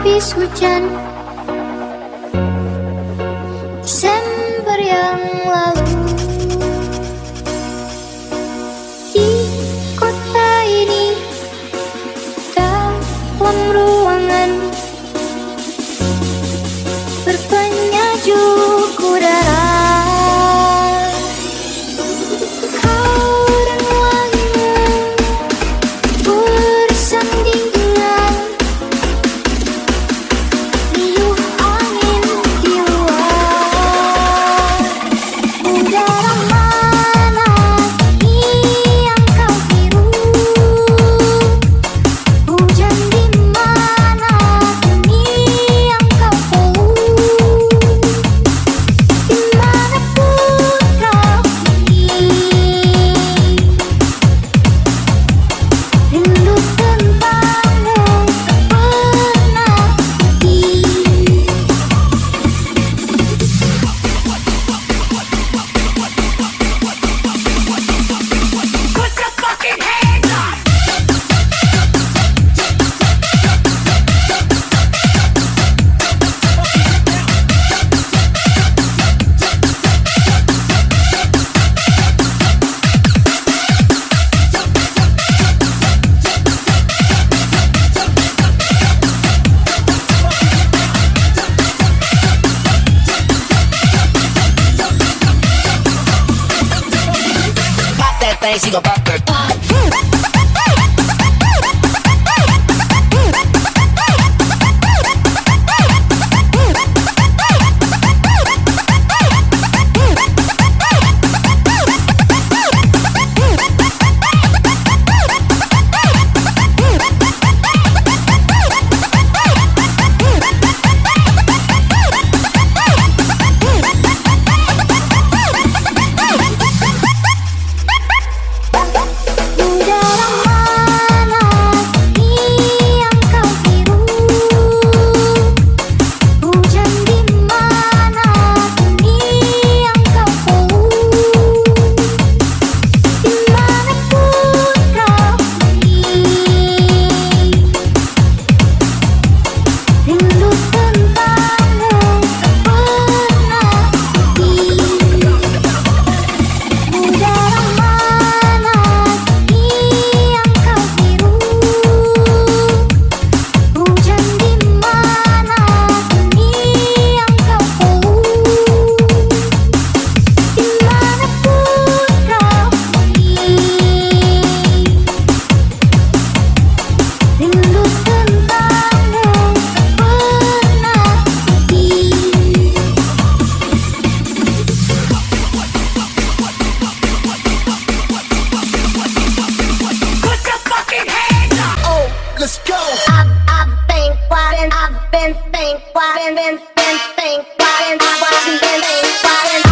habis hujan Desember yang lalu. Di kota ini, dalam ruangan berpenyajuk udara, kau dan wangimu bersandingan, riuh angin di luar. Udara mana yang kau hirup? Hujan di mana yang kau peluk? Di mana putra rindu tentangmu pernah Put your fucking hands up! Pop that thing, she gon' pop that. udara mana yang kau hirup? Hujan di mana yang kau peluk? Di mana putra rindu tentangmu pernah udara mana yang kau hirup? Hujan di mana yang kau peluk? Di mana putra rindu tentangmu pernah Put your fucking hands up! Oh, let's go. I've been quiet, I've been think quiet, been think quiet, I wasn't been think quiet.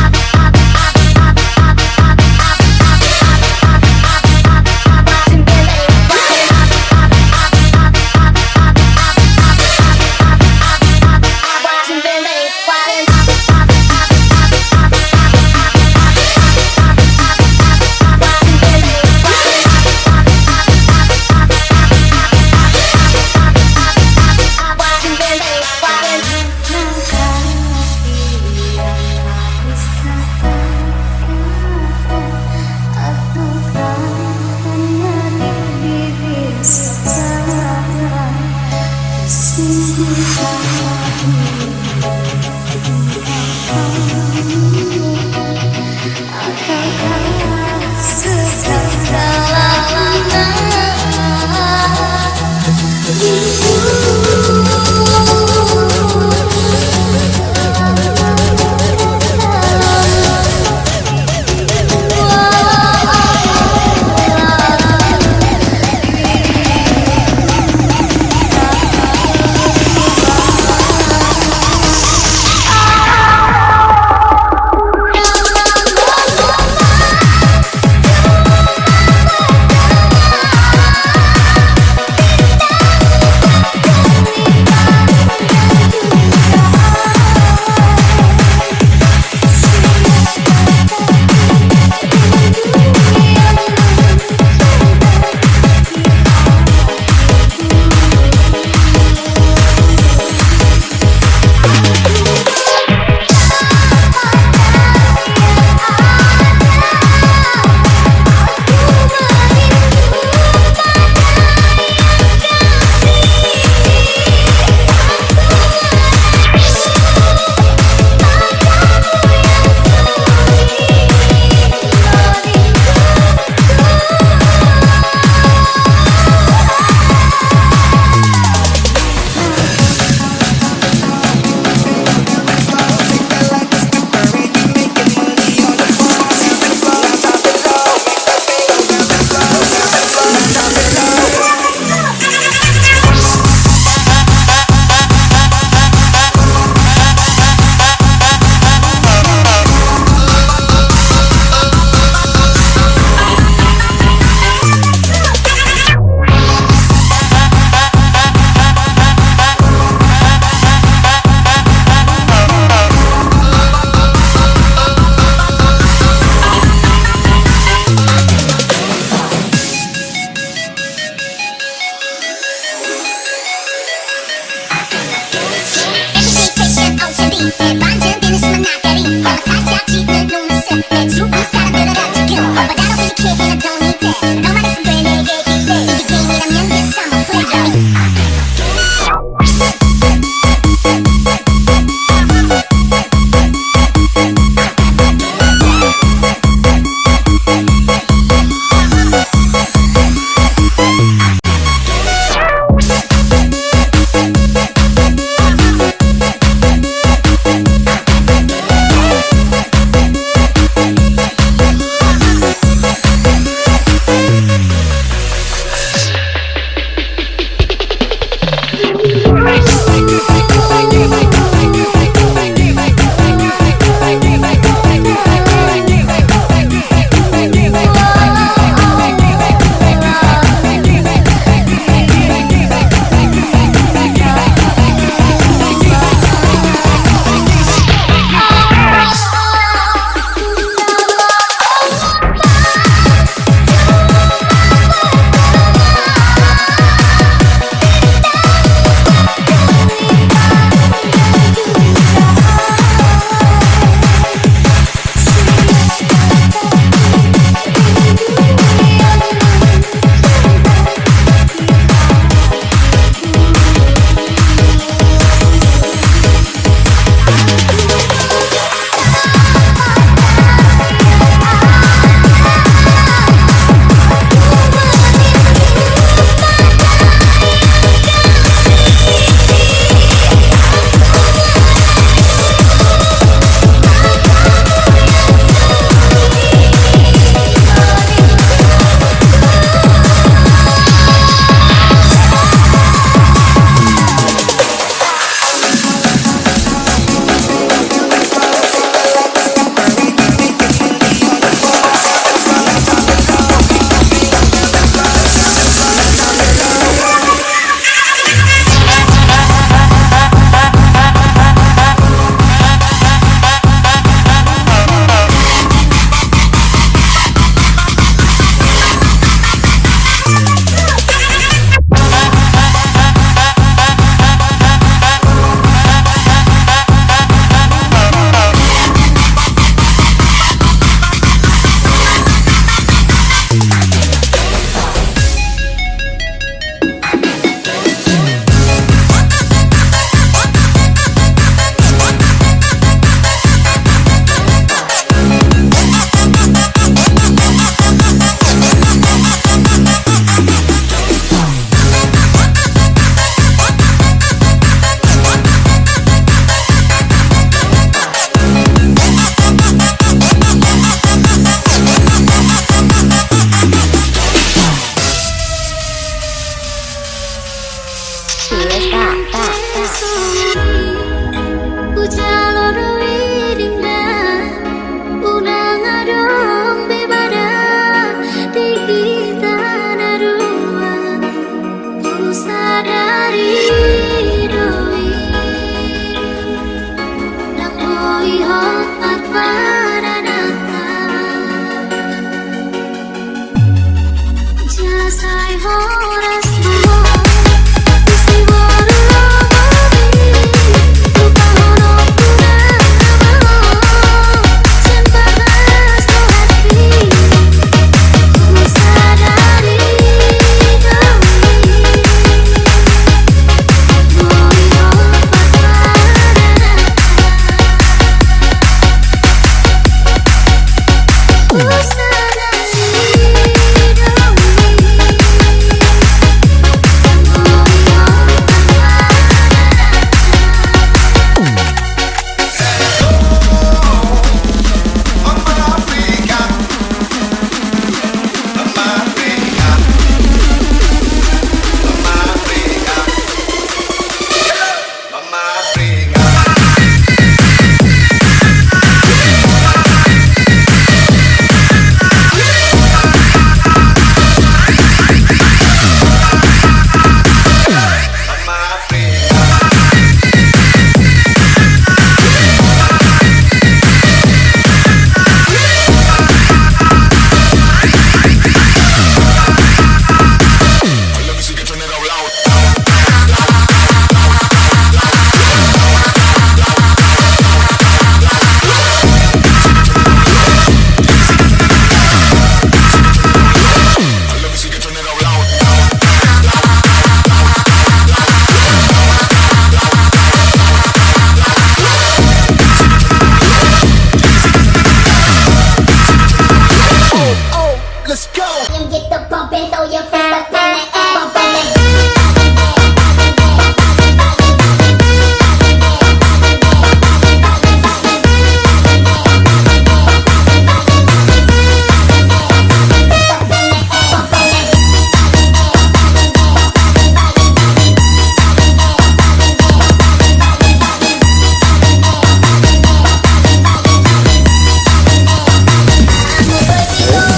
let's go. You get the bump and throw your fist up in the air. Bump on it.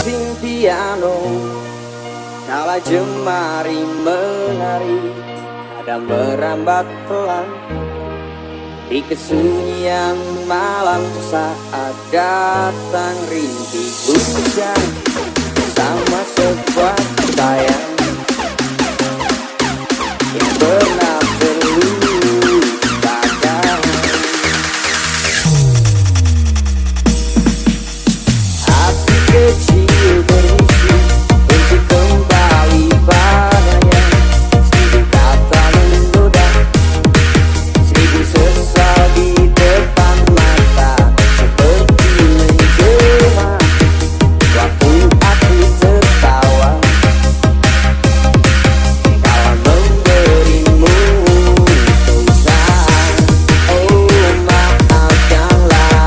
Penting piano kala jemari menari, ada merambat pelan di kesunyian malam saat datang rintik hujan sama sebuah sayang yang pernah terluka dalam hati kecil berisi untuk kembali padanya. Seribu kata menggoda, seribu sesal di depan mata, seperti menjelma waktu aku tertawa kala memberimu dosa. Oh maafkanlah,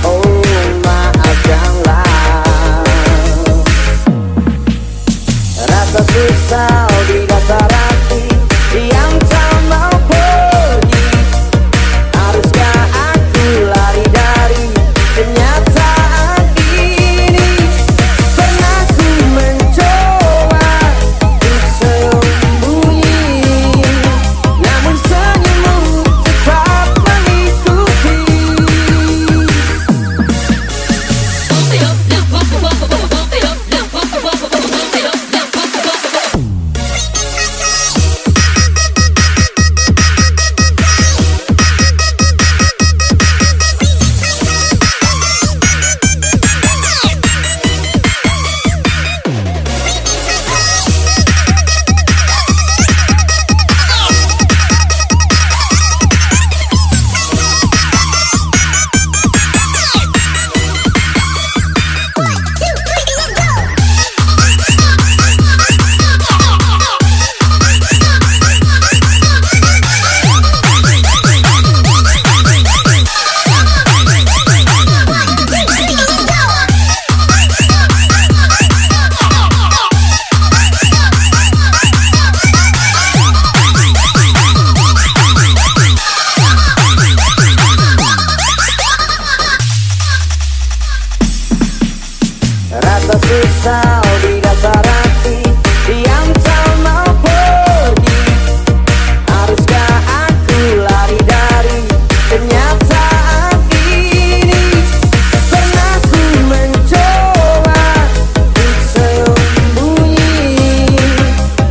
oh maafkanlah. Rasa sesal di dasar hati yang tak mau pergi. Haruskah aku lari dari kenyataan ini? Pernah ku mencoba untuk sembunyi, namun senyummu tetap mengikuti. Rasa sesal di dasar hati yang tak mau pergi. Haruskah aku lari dari kenyataan ini? Pernah ku mencoba untuk sembunyi,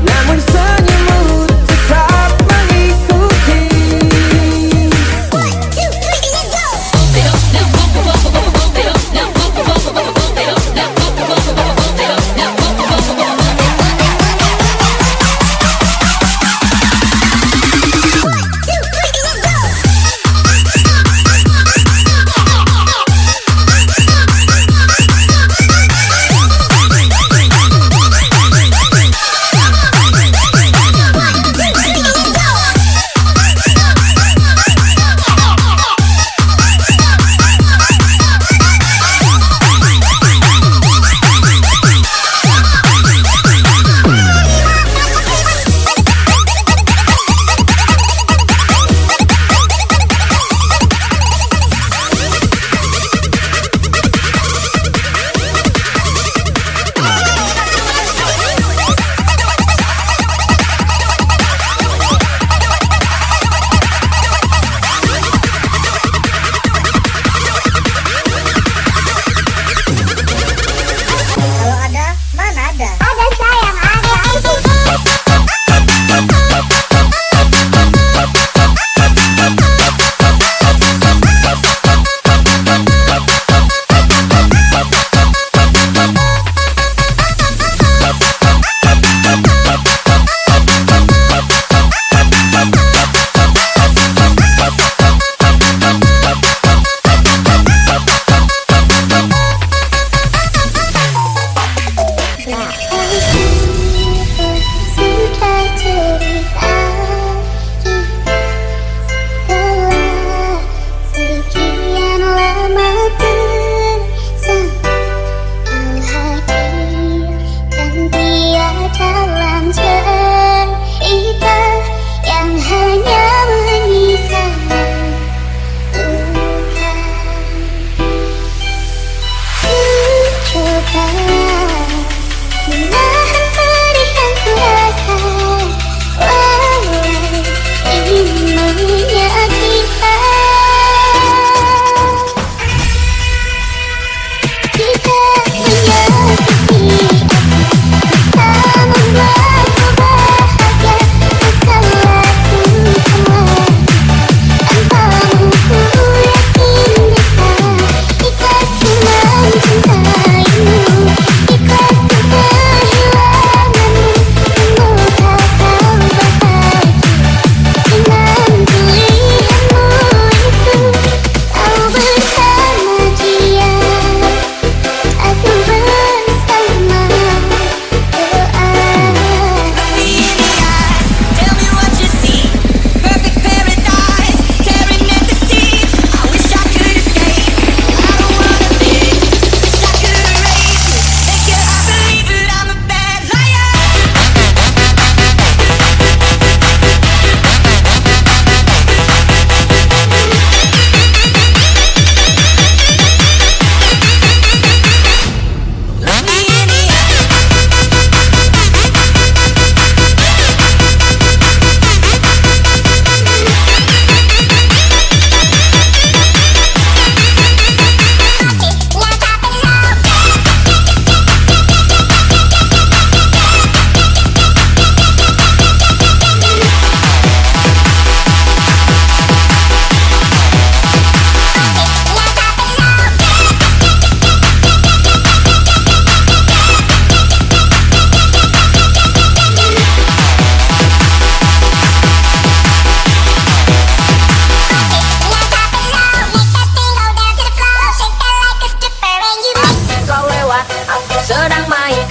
namun senyummu tetap mengikuti.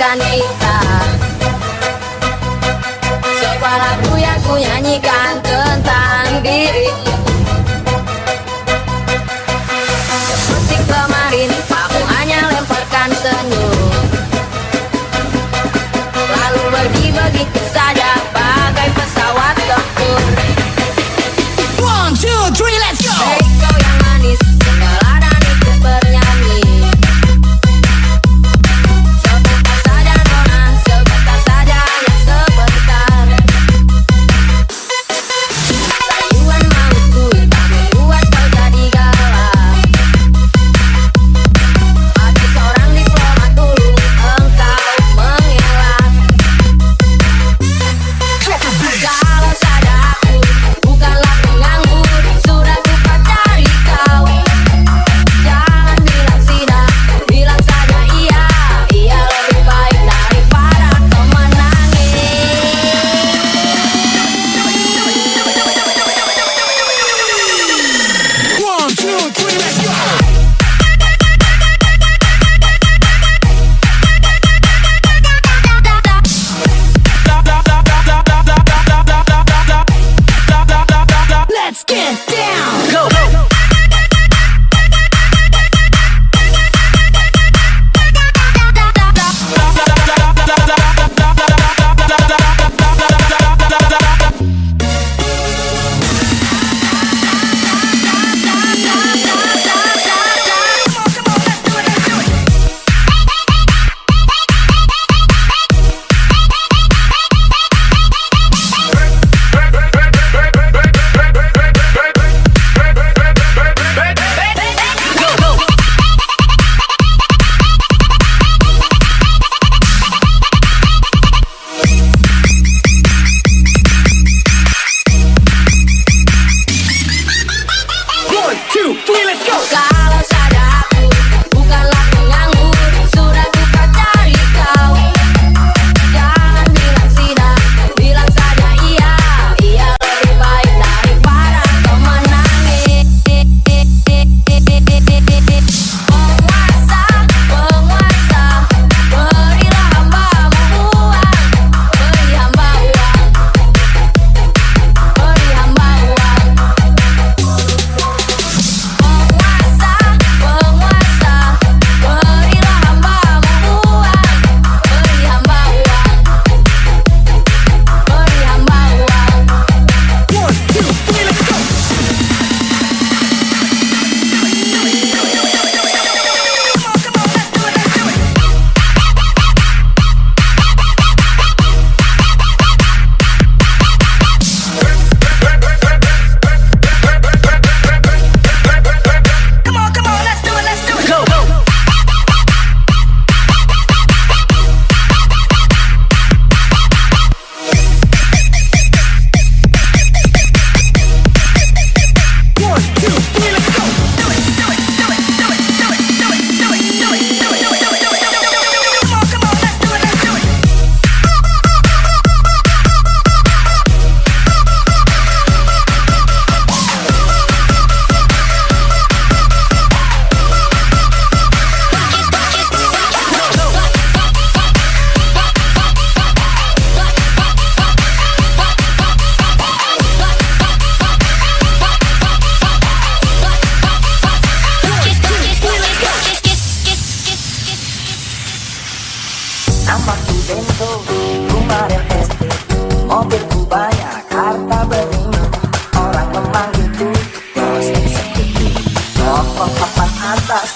menyatukan kita. Sebuah lagu yang ku nyanyikan tentang dirimu. Seperti kemarin aku hanya lemparkan senyum, lalu pergi begitu saja bagai pesawat tempur. 1, 2, 3, let's go. Hei kau yang manis, segala dan ikut bernyanyi. Sebentar saja nona, sebentar saja, hanya sebentar. Rayuan mautku tak membuat kau jadi galak. Hati seorang diplomat dulu engkau mengelak. Kalau saja aku bukanlah penganggur, sudah ku pacari kau. Jangan bilang tidak, bilang saja iya. Iya lebih baik daripada kau menangis. 1, 2, 3, let's go. Let's get down. Go. Kalau saja aku bukanlah penganggur, sudah ku pacari kau. Jangan bilang tidak, bilang saja iya. Iya lebih baik daripada kau menangis. Penguasa, penguasa, berilah hambamu uang, beri hamba uang, beri hamba uang. Penguasa, penguasa, berilah hambamu uang, beri hamba uang, beri hamba uang. 1, 2, 3, let's go. Come on, let's do it. Go. Namaku Bento, rumah real estate, mobilku banyak, harta berimut. Orang memanggilku bos eksekutif, toko papan atas.